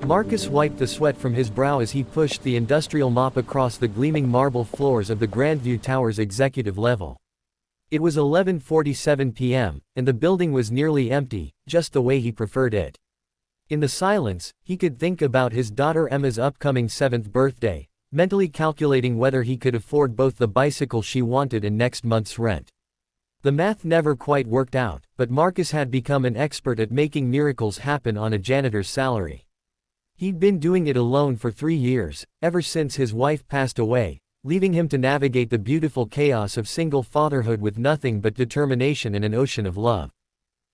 Marcus wiped the sweat from his brow as he pushed the industrial mop across the gleaming marble floors of the Grandview Tower's executive level. It was 11:47 p.m., and the building was nearly empty, just the way he preferred it. In the silence, he could think about his daughter Emma's upcoming 7th birthday, mentally calculating whether he could afford both the bicycle she wanted and next month's rent. The math never quite worked out, but Marcus had become an expert at making miracles happen on a janitor's salary. He'd been doing it alone for 3 years, ever since his wife passed away, leaving him to navigate the beautiful chaos of single fatherhood with nothing but determination and an ocean of love.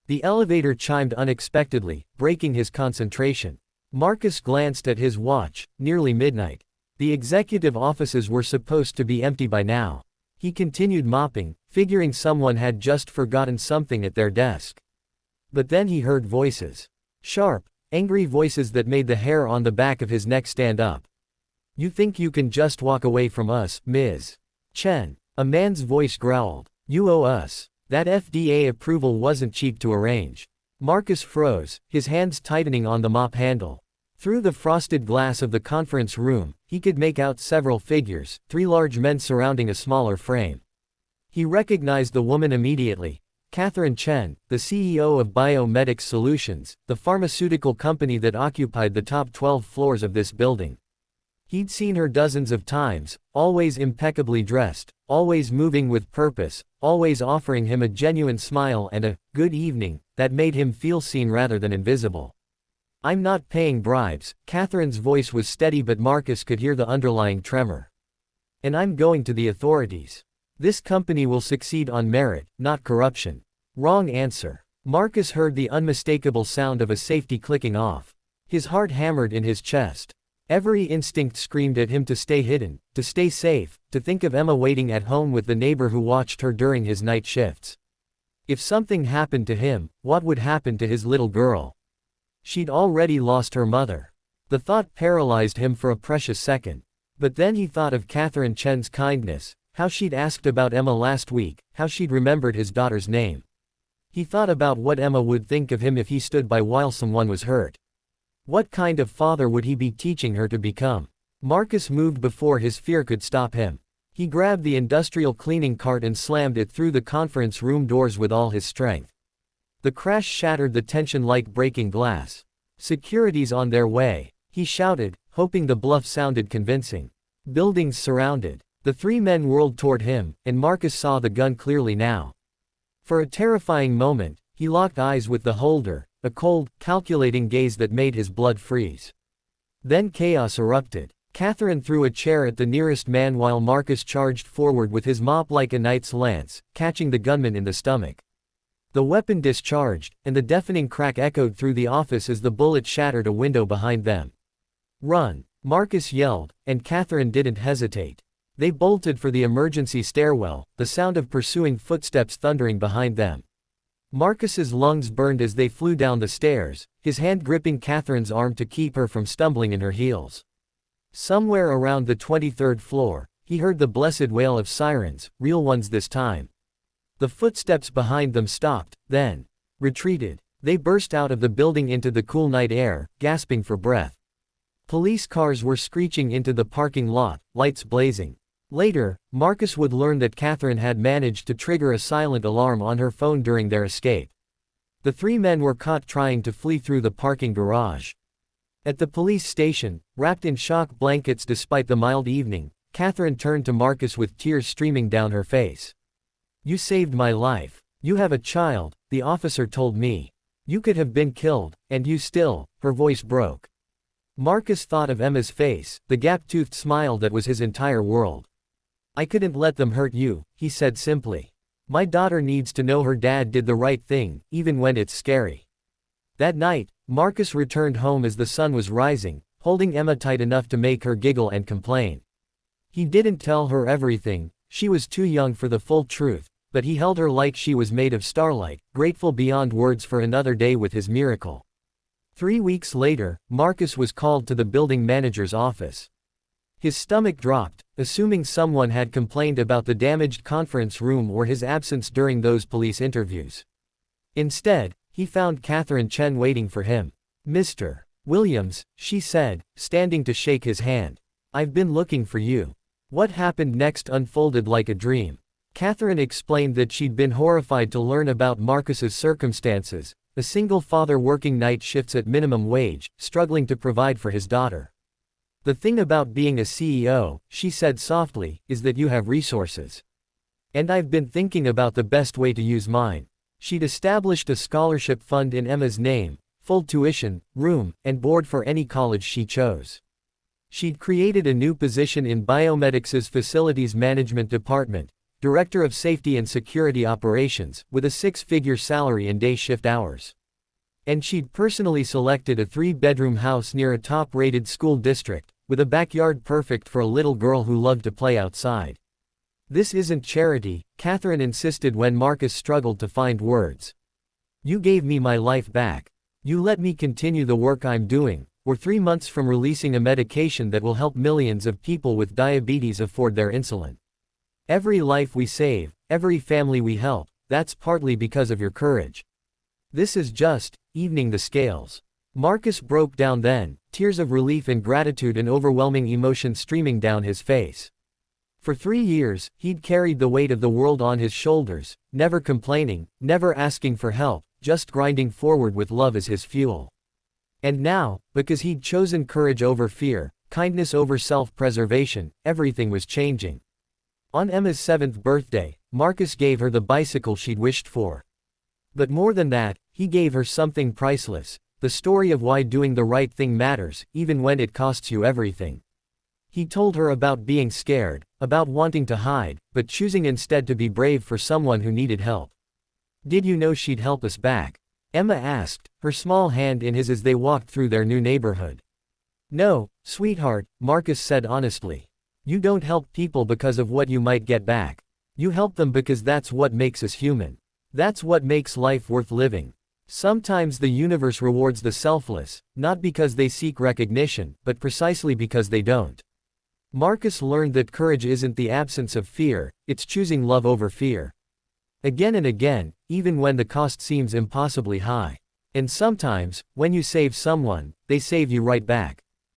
The elevator chimed unexpectedly, breaking his concentration. Marcus glanced at his watch, nearly midnight. The executive offices were supposed to be empty by now. He continued mopping, figuring someone had just forgotten something at their desk. But then he heard voices. Sharp, angry voices that made the hair on the back of his neck stand up. "You think you can just walk away from us, Ms. Chen?" A man's voice growled. "You owe us." That FDA approval wasn't cheap to arrange. Marcus froze, his hands tightening on the mop handle. Through the frosted glass of the conference room, he could make out several figures, 3 large men surrounding a smaller frame. He recognized the woman immediately. Catherine Chen, the CEO of Biomedics Solutions, the pharmaceutical company that occupied the top 12 floors of this building. He'd seen her dozens of times, always impeccably dressed, always moving with purpose, always offering him a genuine smile and a "good evening" that made him feel seen rather than invisible. "I'm not paying bribes," Catherine's voice was steady, but Marcus could hear the underlying tremor. "And I'm going to the authorities. This company will succeed on merit, not corruption." Wrong answer. Marcus heard the unmistakable sound of a safety clicking off. His heart hammered in his chest. Every instinct screamed at him to stay hidden, to stay safe, to think of Emma waiting at home with the neighbor who watched her during his night shifts. If something happened to him, what would happen to his little girl? She'd already lost her mother. The thought paralyzed him for a precious second. But then he thought of Catherine Chen's kindness, how she'd asked about Emma last week, how she'd remembered his daughter's name. He thought about what Emma would think of him if he stood by while someone was hurt. What kind of father would he be teaching her to become? Marcus moved before his fear could stop him. He grabbed the industrial cleaning cart and slammed it through the conference room doors with all his strength. The crash shattered the tension like breaking glass. "Security's on their way," he shouted, hoping the bluff sounded convincing. Buildings surrounded. The 3 men whirled toward him, and Marcus saw the gun clearly now. For a terrifying moment, he locked eyes with the holder, a cold, calculating gaze that made his blood freeze. Then chaos erupted. Catherine threw a chair at the nearest man while Marcus charged forward with his mop like a knight's lance, catching the gunman in the stomach. The weapon discharged, and the deafening crack echoed through the office as the bullet shattered a window behind them. "Run!" Marcus yelled, and Catherine didn't hesitate. They bolted for the emergency stairwell, the sound of pursuing footsteps thundering behind them. Marcus's lungs burned as they flew down the stairs, his hand gripping Catherine's arm to keep her from stumbling in her heels. Somewhere around the 23rd floor, he heard the blessed wail of sirens, real ones this time. The footsteps behind them stopped, then retreated. They burst out of the building into the cool night air, gasping for breath. Police cars were screeching into the parking lot, lights blazing. Later, Marcus would learn that Catherine had managed to trigger a silent alarm on her phone during their escape. The 3 men were caught trying to flee through the parking garage. At the police station, wrapped in shock blankets despite the mild evening, Catherine turned to Marcus with tears streaming down her face. "You saved my life. You have a child," the officer told me. "You could have been killed, and you still," her voice broke. Marcus thought of Emma's face, the gap-toothed smile that was his entire world. "I couldn't let them hurt you," he said simply. "My daughter needs to know her dad did the right thing, even when it's scary." That night, Marcus returned home as the sun was rising, holding Emma tight enough to make her giggle and complain. He didn't tell her everything, she was too young for the full truth, but he held her like she was made of starlight, grateful beyond words for another day with his miracle. 3 weeks later, Marcus was called to the building manager's office. His stomach dropped, assuming someone had complained about the damaged conference room or his absence during those police interviews. Instead, he found Catherine Chen waiting for him. "Mr. Williams, she said, standing to shake his hand. I've been looking for you. What happened next unfolded like a dream. Catherine explained that she'd been horrified to learn about Marcus's circumstances, a single father working night shifts at minimum wage, struggling to provide for his daughter. The thing about being a CEO, she said softly, is that you have resources. And I've been thinking about the best way to use mine. She'd established a scholarship fund in Emma's name, full tuition, room, and board for any college she chose. She'd created a new position in Biomedics's Facilities Management Department, Director of Safety and Security Operations, with a six-figure salary and day shift hours. And she'd personally selected a 3-bedroom house near a top-rated school district, with a backyard perfect for a little girl who loved to play outside. This isn't charity, Catherine insisted when Marcus struggled to find words. You gave me my life back. You let me continue the work I'm doing. We're 3 months from releasing a medication that will help millions of people with diabetes afford their insulin. Every life we save, every family we help, that's partly because of your courage. This is just evening the scales. Marcus broke down then, tears of relief and gratitude and overwhelming emotion streaming down his face. For 3 years, he'd carried the weight of the world on his shoulders, never complaining, never asking for help, just grinding forward with love as his fuel. And now, because he'd chosen courage over fear, kindness over self-preservation, everything was changing. On Emma's 7th birthday, Marcus gave her the bicycle she'd wished for. But more than that, he gave her something priceless, the story of why doing the right thing matters, even when it costs you everything. He told her about being scared, about wanting to hide, but choosing instead to be brave for someone who needed help. Did you know she'd help us back? Emma asked, her small hand in his as they walked through their new neighborhood. No, sweetheart, Marcus said honestly. You don't help people because of what you might get back. You help them because that's what makes us human. That's what makes life worth living. Sometimes the universe rewards the selfless, not because they seek recognition, but precisely because they don't. Marcus learned that courage isn't the absence of fear, it's choosing love over fear. Again and again, even when the cost seems impossibly high. And sometimes, when you save someone, they save you right back.